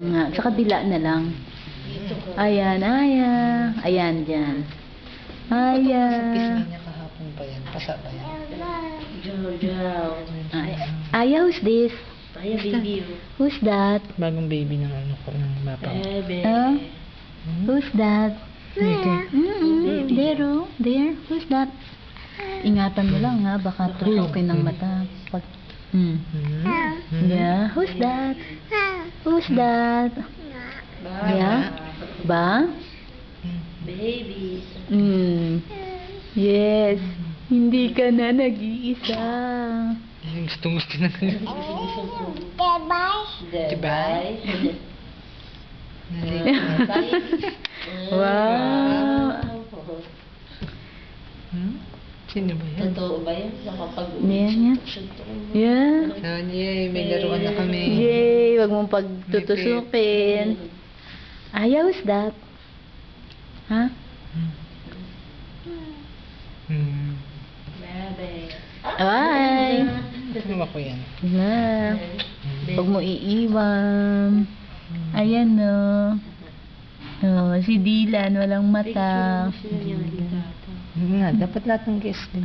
Nga, sa kabila na lang. Ayan, ayan. Ayan, dyan. Ayan. Pisngi niya kahapon pa yan. Pasa pa yan. Aya, who's this? Aya, baby. Who's that? Bagong baby ng ano ko, ng bata ko. Huh? Who's that? Ito. There, oh. There. Who's that? Ingatan mo lang ha, baka tutukin ng mata. Pag, Yeah, who's that? Who's that? Yeah? Ba? Baby. Yes. Hindi ka na nag-iisa. Gusto na ngayon. Diba? Wow. Sino ba yan? Totoo ba yan? Yan, yan. Yeah. Yay, may laruan na kami. Yay, wag mong pagtutusukin. Ayaw, is that? Ha? Bebe. Ay! Ano ko yan? Na. Huwag mo iiwan. Ayan, no. Oh, si Dylan, walang mata. Nga, dapat lahat ng guest din.